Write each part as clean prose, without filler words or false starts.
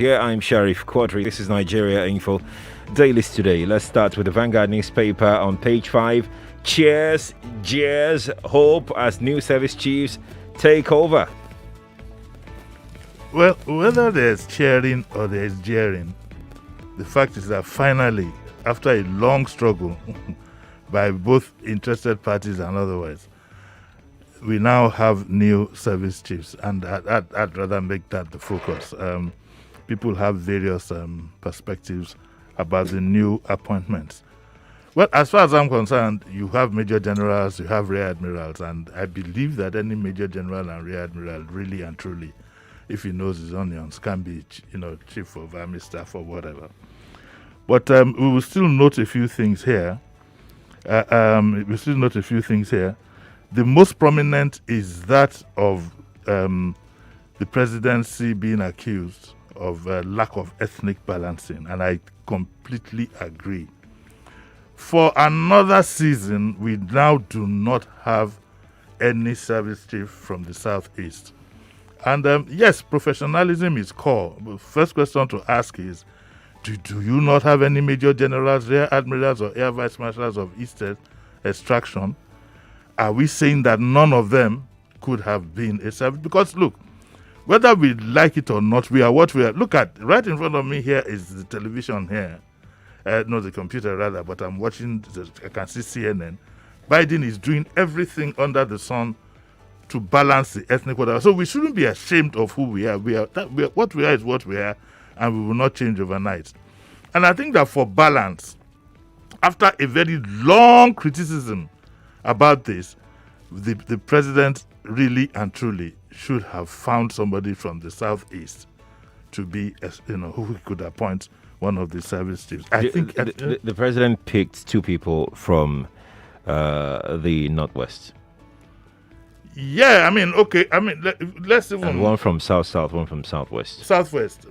Here I'm Sheriff Quadry. This is Nigeria Info Dailies today. Let's start with the Vanguard newspaper on page 5. Cheers, jeers, hope as new service chiefs take over. Well, whether there's cheering or there's jeering, the fact is that finally, after a long struggle by both interested parties and otherwise, we now have new service chiefs, and I'd rather make that the focus. People have various perspectives about the new appointments. Well, as far as I'm concerned, you have major generals, you have rear admirals, and I believe that any major general and rear admiral, really and truly, if he knows his onions, can be, chief of army staff or whatever. But we will still note a few things here. The most prominent is that of the presidency being accused of lack of ethnic balancing, and I completely agree. For another season, we now do not have any service chief from the southeast. And yes, professionalism is core. The first question to ask is, do you not have any major generals, rear admirals, or air vice marshals of eastern extraction? Are we saying that none of them could have been a service? Because look, whether we like it or not, we are what we are. Look at, right in front of me here is the television here. No, the computer rather, but I'm watching, I can see CNN. Biden is doing everything under the sun to balance the ethnic whatever. So we shouldn't be ashamed of who we are. What we are is what we are, and we will not change overnight. And I think that for balance, after a very long criticism about this, the president really and truly should have found somebody from the southeast to be, who he could appoint one of the service chiefs. The president picked two people from the northwest. Yeah, let's even... And one from south, one from southwest. Southwest.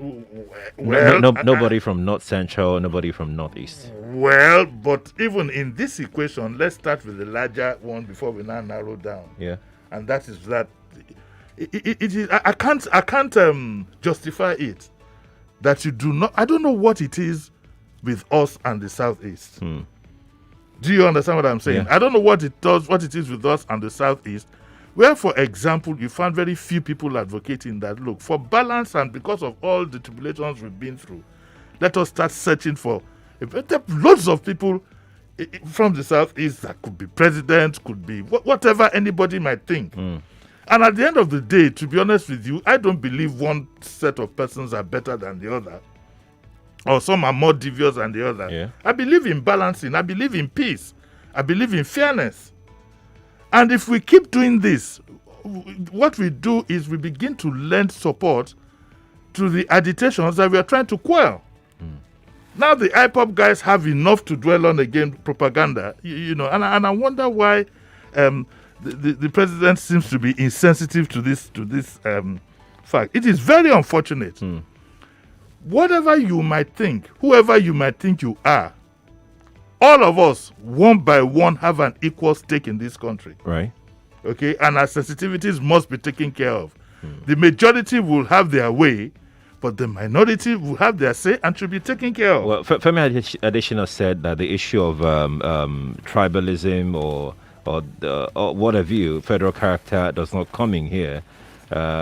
Well, nobody from north central, nobody from northeast. Well, but even in this equation, let's start with the larger one before we now narrow down. Yeah. And that is that it is. I can't justify it that you do not. I don't know what it is with us and the southeast. Do you understand what I'm saying? Yeah. I don't know what it is with us and the southeast. Where, for example, you find very few people advocating that, look, for balance and because of all the tribulations we've been through, let us start searching for loads of people from the southeast that could be president, could be whatever anybody might think. And at the end of the day, to be honest with you, I don't believe one set of persons are better than the other, or some are more devious than the other. Yeah. I believe in balancing. I believe in peace. I believe in fairness. And if we keep doing this, what we do is we begin to lend support to the agitations that we are trying to quell. Now the IPOP guys have enough to dwell on again, propaganda, and I wonder why the president seems to be insensitive to this fact. It is very unfortunate. Whatever you might think, whoever you might think you are, all of us, one by one, have an equal stake in this country. Right. Okay? And our sensitivities must be taken care of. The majority will have their way, but the minority will have their say and should be taken care of. Well, Femi Adesina said that the issue of tribalism or what have you, federal character does not come in here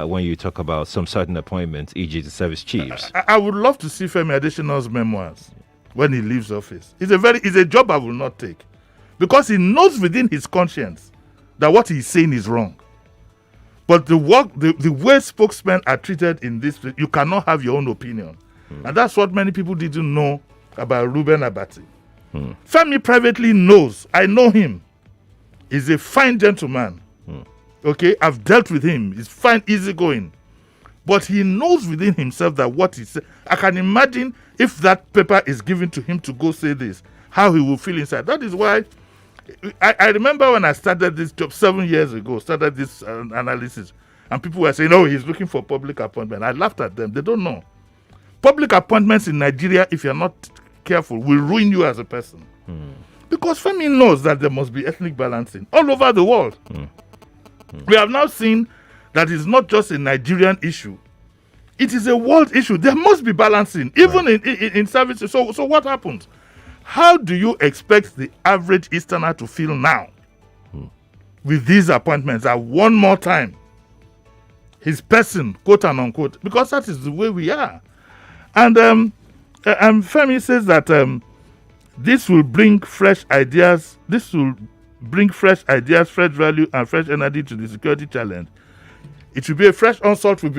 when you talk about some certain appointments, e.g. the service chiefs. I would love to see Femi Adesina's memoirs when he leaves office. It's a job I will not take, because he knows within his conscience that what he's saying is wrong. But the way spokesmen are treated in this, you cannot have your own opinion. And that's what many people didn't know about Reuben Abati. Femi privately knows. I know him. He's a fine gentleman. Okay, I've dealt with him. He's fine, easygoing. But he knows within himself that what he said, I can imagine if that paper is given to him to go say this, how he will feel inside. That is why I remember when I started this job 7 years ago, started this analysis, and people were saying, oh, he's looking for public appointment. I laughed at them. They don't know. Public appointments in Nigeria, if you're not careful, will ruin you as a person. Because Femi knows that there must be ethnic balancing all over the world. We have now seen that it's not just a Nigerian issue. It is a world issue. There must be balancing, even in services. So what happens? How do you expect the average Easterner to feel now with these appointments? That one more time, his person, quote and unquote, because that is the way we are. And Femi says that this will bring fresh ideas. This will bring fresh ideas, fresh value, and fresh energy to the security challenge. It will be a fresh onslaught we've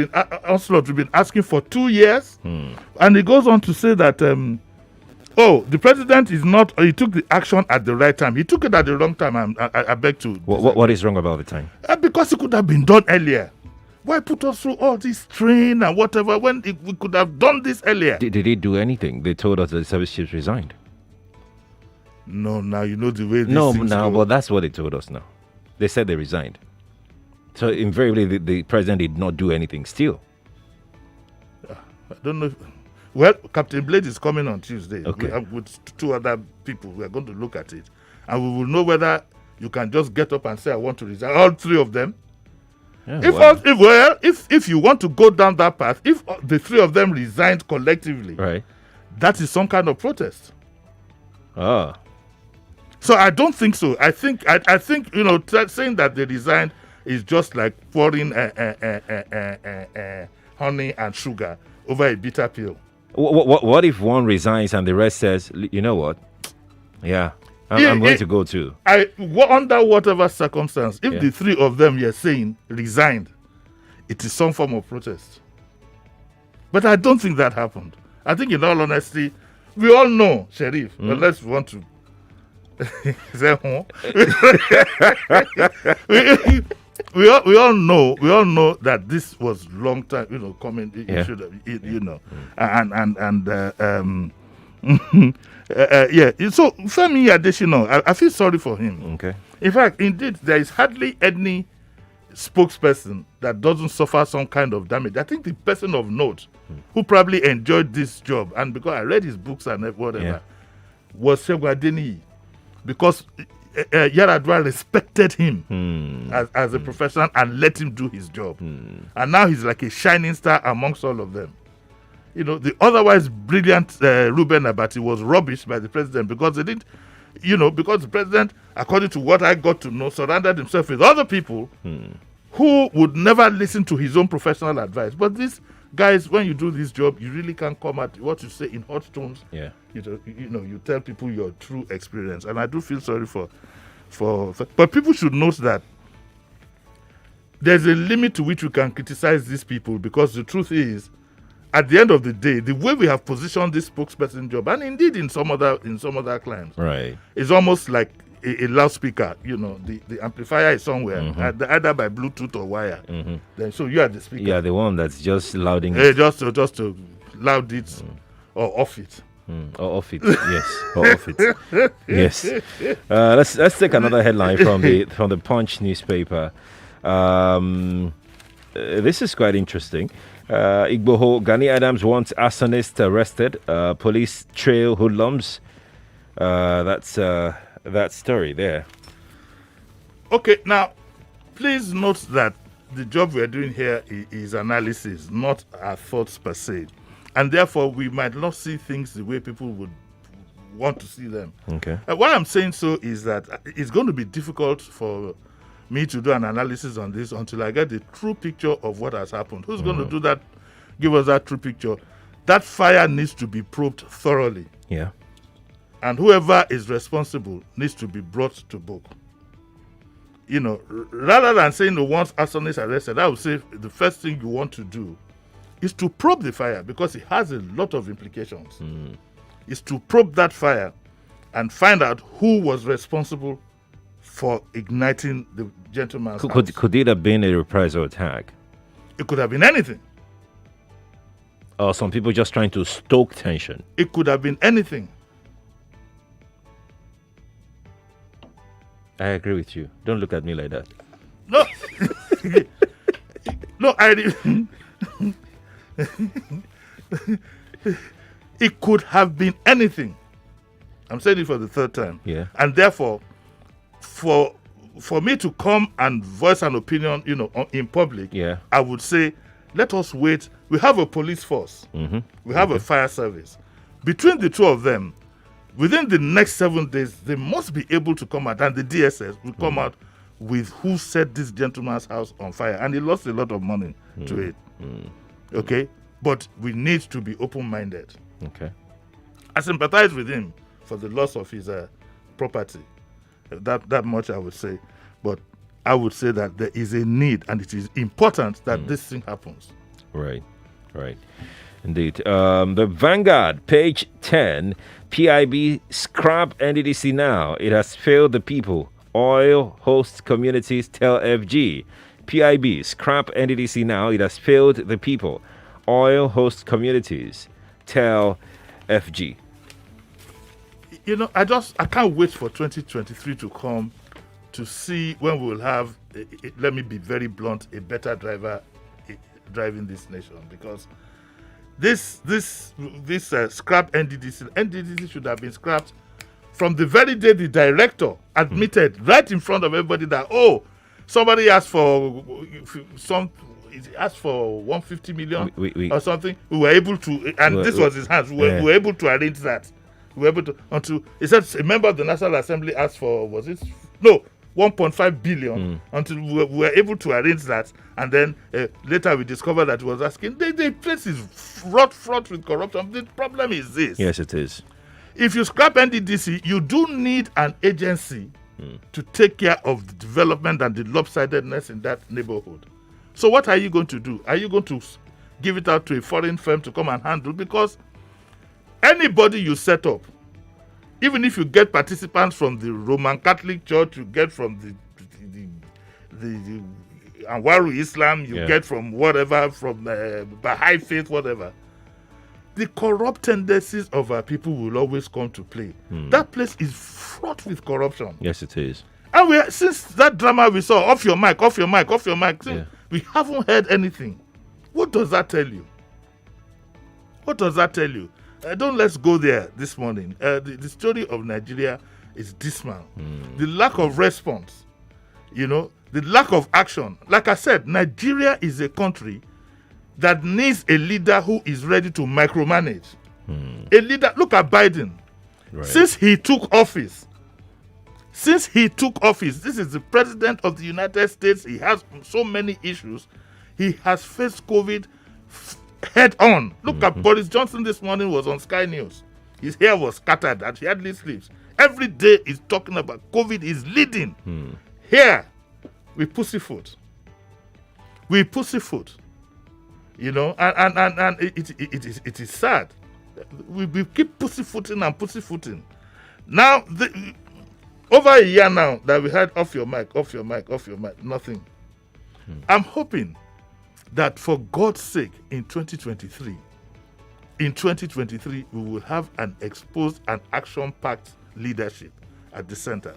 been asking for 2 years. And he goes on to say that, the president is not, he took the action at the right time. He took it at the wrong time. I beg to. What is wrong about the time? Because it could have been done earlier. Why put us through all this strain and whatever when we could have done this earlier? Did he do anything? They told us that the service chiefs resigned. No, now you know the way these No, things now, go. well, that's what they told us now. They said they resigned. So invariably, the president did not do anything still. I don't know. Well, Captain Blade is coming on Tuesday. Okay. With 2 other people. We are going to look at it. And we will know whether you can just get up and say, I want to resign. All 3 of them. Yeah, If you want to go down that path, if the 3 of them resigned collectively, right, that is some kind of protest. Ah, So I don't think so. I think saying that they resigned is just like pouring honey and sugar over a bitter pill. what if one resigns and the rest says, you know what? Yeah, I'm going to go too. Under whatever circumstance, if the 3 of them you're saying resigned, it is some form of protest. But I don't think that happened. I think, in all honesty, we all know, Sheriff, unless we want to say, we all know that this was long time, coming. It should have, So Femi Adesina, I feel sorry for him. Okay. In fact, indeed, there is hardly any spokesperson that doesn't suffer some kind of damage. I think the person of note who probably enjoyed this job, and because I read his books and whatever, was Segun Adeniyi, because Yaradua respected him as a professional and let him do his job. And now he's like a shining star amongst all of them. The otherwise brilliant Ruben Abati was rubbished by the president because they didn't, because the president, according to what I got to know, surrounded himself with other people who would never listen to his own professional advice. But these guys, when you do this job, you really can't come at what you say in hot tones. Yeah. You tell people your true experience. And I do feel sorry for but people should note that there's a limit to which we can criticize these people, because the truth is, at the end of the day, the way we have positioned this spokesperson job, and indeed in some other clients, Right, is almost like a loudspeaker. The amplifier is somewhere, either by Bluetooth or wire. Then so you are the speaker. Yeah, the one that's just louding. Just to loud it or off it. Or off it, yes. Or off it, yes. Let's take another headline from the Punch newspaper. This is quite interesting. Igboho, Gani Adams wants arsonist arrested. Police trail hoodlums. That's that story there. Okay, now please note that the job we're doing here is analysis, not our thoughts per se. And therefore, we might not see things the way people would want to see them. Okay. Why I'm saying so is that it's going to be difficult for me to do an analysis on this until I get the true picture of what has happened. Who's going to do that? Give us that true picture. That fire needs to be probed thoroughly. Yeah. And whoever is responsible needs to be brought to book. Rather than saying once Arson is arrested, I would say the first thing you want to do is to probe the fire, because it has a lot of implications. Is to probe that fire and find out who was responsible for igniting the gentleman's house. Could it have been a reprisal attack? It could have been anything. Or some people just trying to stoke tension? It could have been anything. I agree with you. Don't look at me like that. No. No, it could have been anything. I'm saying it for the third time. Yeah. And therefore, for me to come and voice an opinion, in public, Yeah. I would say Let us wait. We have a police force. We have a fire service. Between the two of them, within the next 7 days, they must be able to come out, and the DSS will come out with who set this gentleman's house on fire. And he lost a lot of money to it. Okay? But we need to be open-minded. Okay. I sympathize with him for the loss of his property. That much I would say. But I would say that there is a need, and it is important that this thing happens. Right. Indeed. The Vanguard, page 10, PIB scrap NDDC now. It has failed the people. Oil host communities tell FG. PIB scrap NDDC now. It has failed the people. Oil host communities tell FG. I can't wait for 2023 to come to see when we will have, let me be very blunt, a better driver driving this nation, because this scrap NDDC should have been scrapped from the very day the director admitted right in front of everybody that somebody asked for asked for 150 million or something. We were able to, and this was his hands. We were able to arrange that. We were able to until he said a member of the National Assembly asked for 1.5 billion until we were able to arrange that, and then later we discovered that he was asking. The place is fraught with corruption. The problem is this. Yes, it is. If you scrap NDDC, you do need an agency to take care of the development and the lopsidedness in that neighborhood. So what are you going to do? Are you going to give it out to a foreign firm to come and handle? Because anybody you set up, even if you get participants from the Roman Catholic Church, you get from the Anwaru Islam, you get from whatever, from Baha'i faith, whatever, the corrupt tendencies of our people will always come to play. That place is fraught with corruption. Yes, it is. And since that drama we saw, off your mic, we haven't heard anything. What does that tell you? Don't let's go there this morning. The story of Nigeria is dismal. The lack of response, the lack of action. Like I said, Nigeria is a country that needs a leader who is ready to micromanage. A leader, look at Biden. Right. Since he took office, this is the president of the United States. He has so many issues. He has faced COVID head on. Look at Boris Johnson this morning was on Sky News. His hair was scattered and he hardly sleeps. Every day he's talking about COVID is leading. Here, we pussyfoot. And it is sad. We keep pussyfooting. Now, over a year now that we had off your mic, nothing. I'm hoping that for God's sake, in 2023, we will have an exposed and action-packed leadership at the center.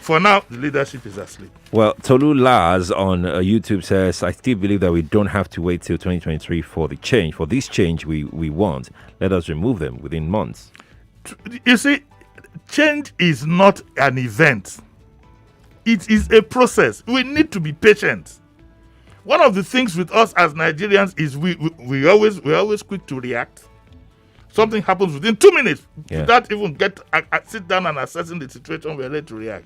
For now, the leadership is asleep. Well, Tolu Laz on YouTube says, I still believe that we don't have to wait till 2023 for the change. For this change we want, let us remove them within months. You see, change is not an event. It is a process. We need to be patient. One of the things with us as Nigerians is we're always quick to react. Something happens within 2 minutes without even sit down and assessing the situation. We're ready to react.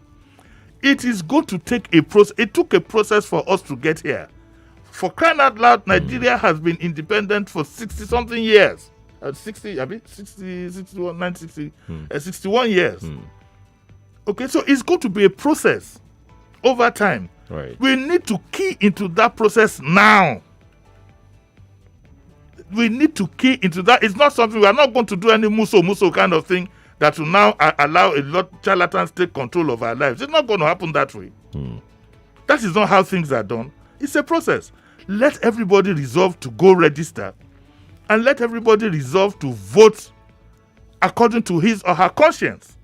It is going to take a process. It took a process for us to get here. For crying out loud, Nigeria has been independent for 60-something years. 61 years. Okay, so it's going to be a process over time. Right. We need to key into that process now. We need to key into that. It's not something we are not going to do any muso kind of thing that will now allow a lot of charlatans take control of our lives. It's not going to happen that way. That is not how things are done. It's a process. Let everybody resolve to go register, and let everybody resolve to vote according to his or her conscience.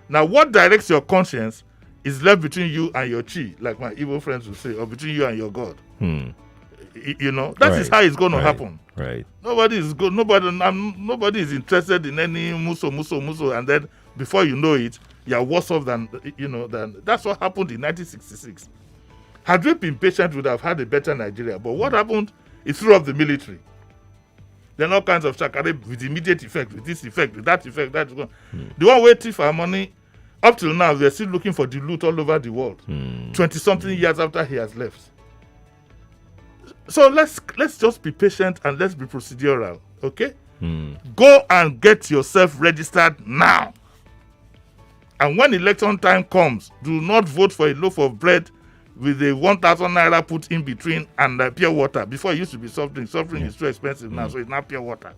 Now, what directs your conscience is left between you and your chi, like my evil friends will say, or between you and your God. That is how it's going to happen. Right. Nobody is good. Nobody is interested in any muso, and then before you know it, you're worse off than. That's what happened in 1966. Had we been patient, we would have had a better Nigeria. But what happened It threw up the military. Then all kinds of shakare with immediate effect, with this effect, with that effect, that one. The one waiting for our money, up till now, they're still looking for the loot all over the world. 20-something years after he has left. So let's just be patient and let's be procedural, okay? Go and get yourself registered now. And when election time comes, do not vote for a loaf of bread with a 1,000 naira put in between and pure water. Before it used to be soft drink. Soft drink is too expensive now, so it's now pure water.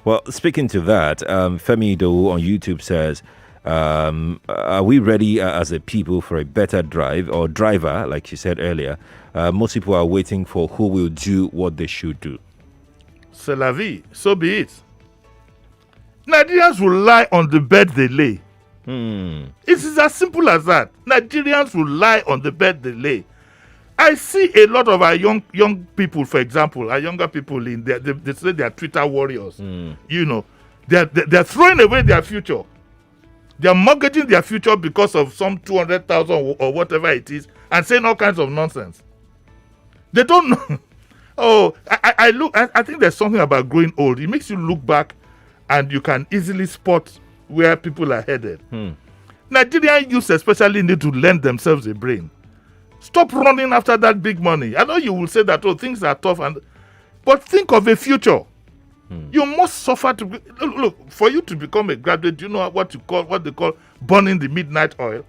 Well, speaking to that, Femi Idowu on YouTube says, are we ready as a people for a better driver, like you said earlier? Most people are waiting for who will do what they should do. C'est la vie, so be it. Nigerians will lie on the bed they lay. It is as simple as that. Nigerians will lie on the bed they lay. I see a lot of our young people, for example, our younger people in there, they say they are Twitter warriors. You know, they're throwing away their future. They are mortgaging their future because of some 200,000 or whatever it is, and saying all kinds of nonsense. They don't know. Oh, I think there's something about growing old. It makes you look back, and you can easily spot where people are headed. Nigerian youths especially need to lend themselves a brain. Stop running after that big money. I know you will say that, oh, things are tough, but think of a future. You must suffer to look for you to become a graduate. Do you know what they call burning the midnight oil?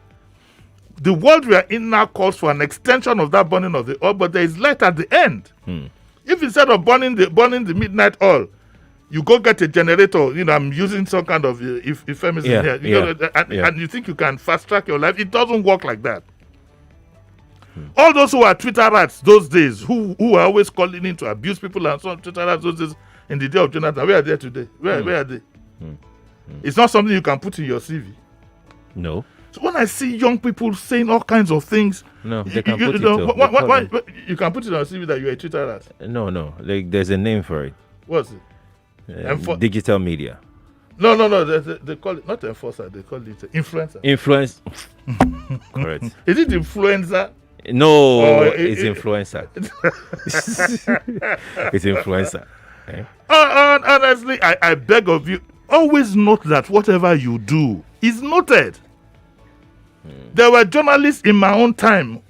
The world we are in now calls for an extension of that burning of the oil, but there is light at the end. If instead of burning the midnight oil, you go get a generator, you know, I'm using some kind of euphemism here, and you think you can fast track your life, it doesn't work like that. All those who are Twitter rats those days, who are always calling in to abuse people and so on, Twitter rats those days in the day of Jonathan, where are they today? Where are they? It's not something you can put in your CV. No. So when I see young people saying all kinds of things, no, they can put it. Why you can put it on your CV that you're a Twitter rat? No. There's a name for it. What's it? Digital media. No. They call it not enforcer. They call it influencer. Influence. Correct. Is it influencer? No, it's influencer. It's influencer. Okay. Honestly, I beg of you, always note that whatever you do is noted. There were journalists in my own time,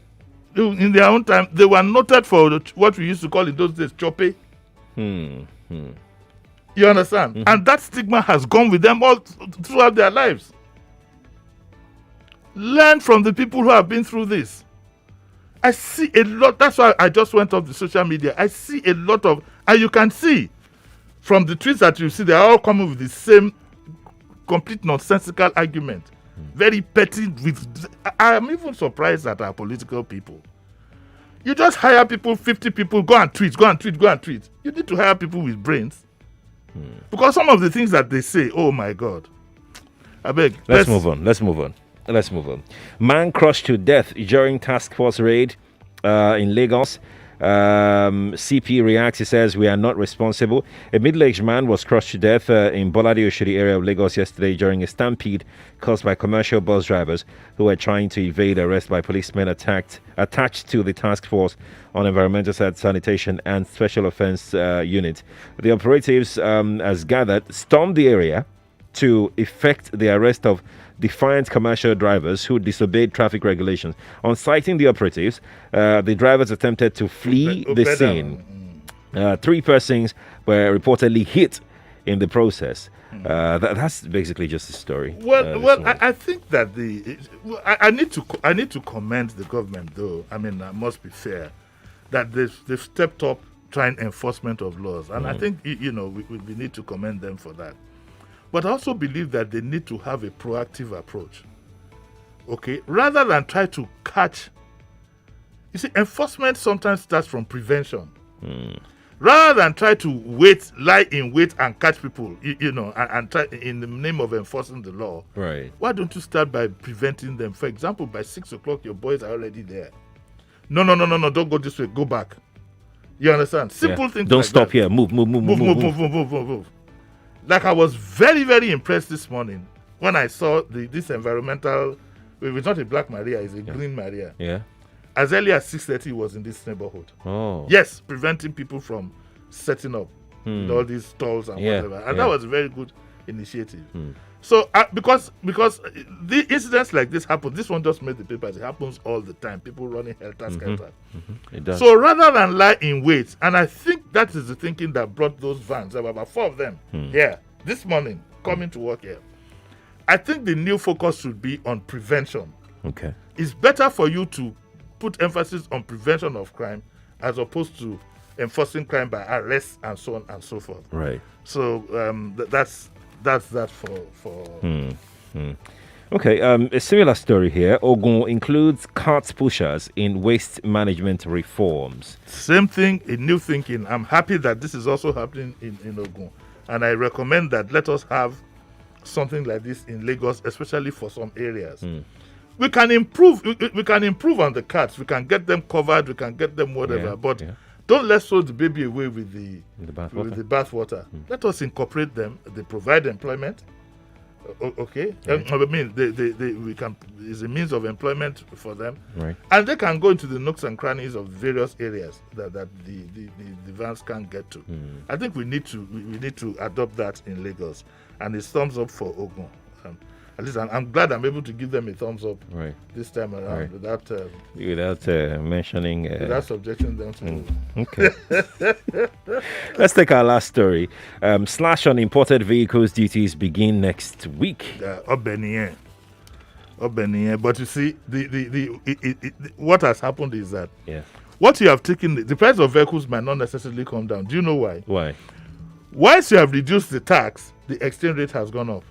in their own time, they were noted for what we used to call in those days chope. You understand? And that stigma has gone with them all throughout their lives. Learn from the people who have been through this. I see a lot. That's why I just went off the social media. I see a lot of, and you can see from the tweets that you see, they are all coming with the same complete nonsensical argument. Very petty. I am even surprised at our political people. You just hire people, 50 people, go and tweet. You need to hire people with brains. Because some of the things that they say, oh my God. I beg. Let's move on. Man crushed to death during task force raid in Lagos. CP reacts. He says, we are not responsible. A middle-aged man was crushed to death in Bolade Oshodi area of Lagos yesterday during a stampede caused by commercial bus drivers who were trying to evade arrest by policemen attached to the task force on environmental sanitation and special offense unit. The operatives, as gathered, stormed the area to effect the arrest of defiant commercial drivers who disobeyed traffic regulations. On citing the operatives, the drivers attempted to flee the scene. 3 persons were reportedly hit in the process. That's basically just the story. I think that I need to commend the government, though. I mean, I must be fair that they've stepped up trying enforcement of laws, and I think we need to commend them for that. But I also believe that they need to have a proactive approach. Okay? Rather than try to catch. You see, enforcement sometimes starts from prevention. Rather than try to lie in wait and catch people, and try in the name of enforcing the law. Right. Why don't you start by preventing them? For example, by 6 o'clock, your boys are already there. No, don't go this way. Go back. You understand? Simple things. Don't like stop that. here. Move. Like I was very, very impressed this morning when I saw this environmental. It's not a black Maria, it's a green Maria. Yeah. as early as 6:30, he was in this neighborhood. Oh. Yes, preventing people from setting up with all these stalls and whatever. And that was a very good initiative. So because the incidents like this happen, this one just made the papers. It happens all the time. People running helter-skelter. It does. So rather than lie in wait, and I think that is the thinking that brought those vans, there were about 4 of them here this morning coming to work here. I think the new focus should be on prevention. Okay. It's better for you to put emphasis on prevention of crime as opposed to enforcing crime by arrests and so on and so forth. Right. So that's that for. Okay. A similar story here. Ogun includes cart pushers in waste management reforms. Same thing in new thinking. I'm happy that this is also happening in Ogun, and I recommend that let us have something like this in Lagos, especially for some areas. We can improve. We can improve on the carts. We can get them covered. We can get them whatever. But don't let's throw the baby away with the bathwater. Let us incorporate them. They provide employment. Okay. I mean, we can. It's a means of employment for them. Right. And they can go into the nooks and crannies of various areas that the vans can't get to. I think we need to adopt that in Lagos. And it's thumbs up for Ogun. At least I'm glad I'm able to give them a thumbs up this time around without mentioning without subjecting them to. Okay. Let's take our last story. Slash on imported vehicles duties begin next week. But you see, what has happened is that what you have taken, the price of vehicles might not necessarily come down. Do you know why? Why? Once you have reduced the tax, the exchange rate has gone up.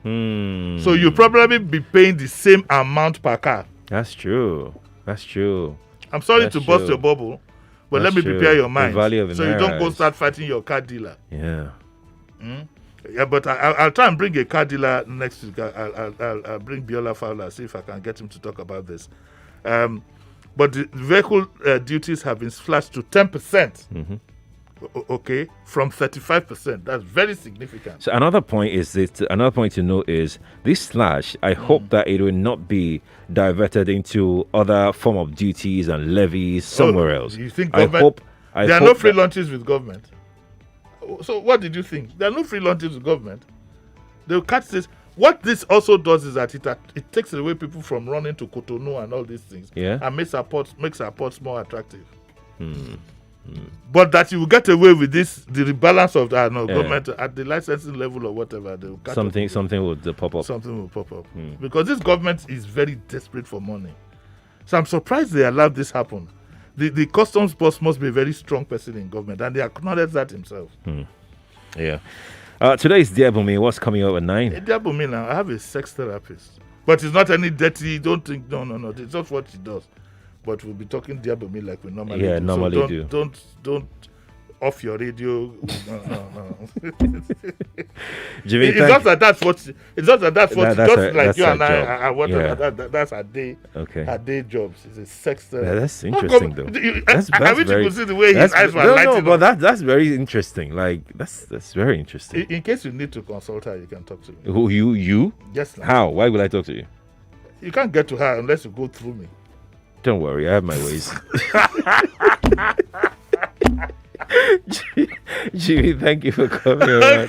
So you probably be paying the same amount per car. That's true. I'm sorry to bust your bubble, but let me prepare your mind so you don't go start fighting your car dealer. Yeah. Yeah, but I'll try and bring a car dealer next week. I'll bring Biola Fowler, see if I can get him to talk about this. But the vehicle duties have been slashed to 10%. Okay, from 35%. That's very significant. So another point to note is this slash. I hope that it will not be diverted into other form of duties and levies somewhere else. You think government? There are no free lunches with government. So what did you think? There are no free lunches with government. They'll catch this. What this also does is that it takes away people from running to Cotonou and all these things. And makes our ports more attractive. But that you will get away with this, the rebalance of the government at the licensing level or whatever. They will catch something will pop up. Something will pop up. Because this government is very desperate for money. So I'm surprised they allowed this happen. The customs boss must be a very strong person in government, and they acknowledge that himself. Yeah. Today is Diabumi. What's coming up at 9? Diabumi now, I have a sex therapist. But it's not any dirty, don't think, no. It's just what she does. But we'll be talking Diabumi like we normally do. Yeah, normally do. Don't off your radio. No. Jimmy, it's not that that's what she does. Like you and I whatever. That's her day. Okay. Her day jobs. It's a sex therapist. Yeah, that's interesting though. I wish you could see the way his eyes were lighting up. But that's very interesting. Like that's very interesting. In case you need to consult her, you can talk to me. Who you? Yes. Ma'am. How? Why would I talk to you? You can't get to her unless you go through me. Don't worry, I have my ways. Jimmy, thank you for coming on.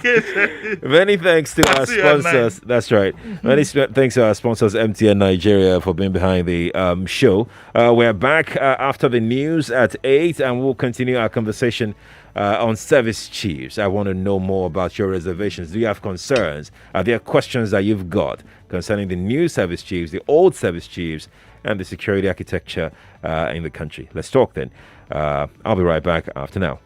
Many thanks to our sponsors. That's right. Many thanks to our sponsors, MTN Nigeria, for being behind the show. We're back after the news at 8, and we'll continue our conversation on service chiefs. I want to know more about your reservations. Do you have concerns? Are there questions that you've got concerning the new service chiefs, the old service chiefs, and the security architecture in the country? Let's talk then. I'll be right back after now.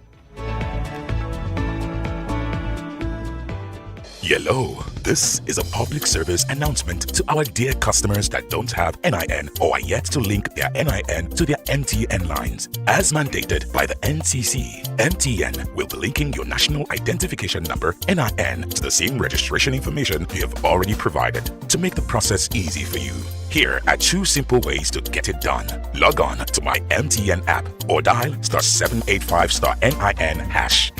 Hello, this is a public service announcement to our dear customers that don't have NIN or are yet to link their NIN to their MTN lines. As mandated by the NCC, MTN will be linking your National Identification Number, NIN, to the same registration information you have already provided to make the process easy for you. Here are 2 simple ways to get it done. Log on to my MTN app or dial *785*NIN#.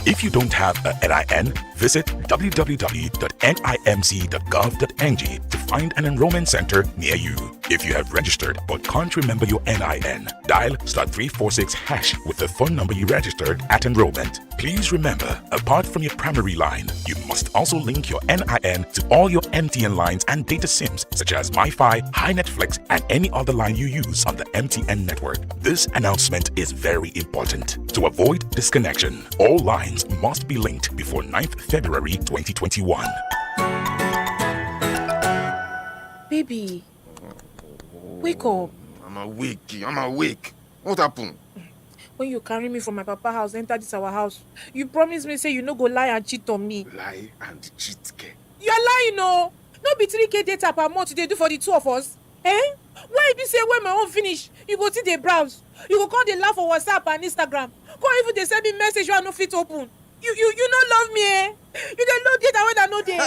If you don't have a NIN, visit www.nimc.gov.ng to find an enrollment center near you. If you have registered but can't remember your NIN, dial *346# with the phone number you registered at enrollment. Please remember, apart from your primary line, you must also link your NIN to all your MTN lines and data SIMs such as MiFi, High Netflix, and any other line you use on the MTN network. This announcement is very important. To avoid disconnection, all lines must be linked before 9th February 2021. Baby, wake up. I'm awake. What happened? When you carry me from my papa house, enter this our house, you promise me say you no go lie and cheat on me. Lie and cheat, ke? You're lying, no. No be 3K data per month they do for the two of us. Eh? Why you say when my own finish, you go see the browse. You go call the laugh for WhatsApp and Instagram. Go even they send me message you are no fit open. You no love me, eh? You don't know data when I know they.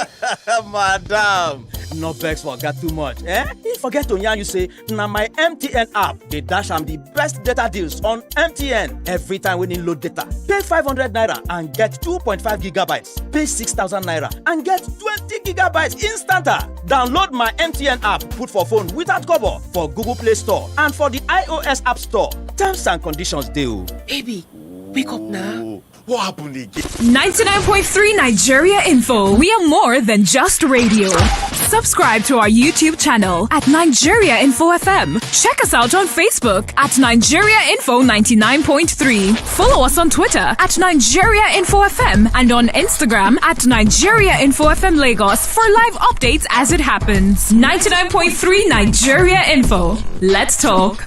Madam, no vex forget too much, eh? You forget to yarn you say, na my MTN app, they dash am the best data deals on MTN. Every time when you load data, pay 500 naira and get 2.5 gigabytes. Pay 6,000 naira and get 20 gigabytes instanta. Download my MTN app, put for phone without cover for Google Play Store and for the iOS App Store. Terms and conditions dey. Baby, wake up now. What happened again? 99.3 Nigeria Info. We are more than just radio. Subscribe to our YouTube channel at Nigeria Info FM. Check us out on Facebook at Nigeria Info 99.3. Follow us on Twitter at Nigeria Info FM and on Instagram at Nigeria Info FM Lagos for live updates as it happens. 99.3 Nigeria Info. Let's talk.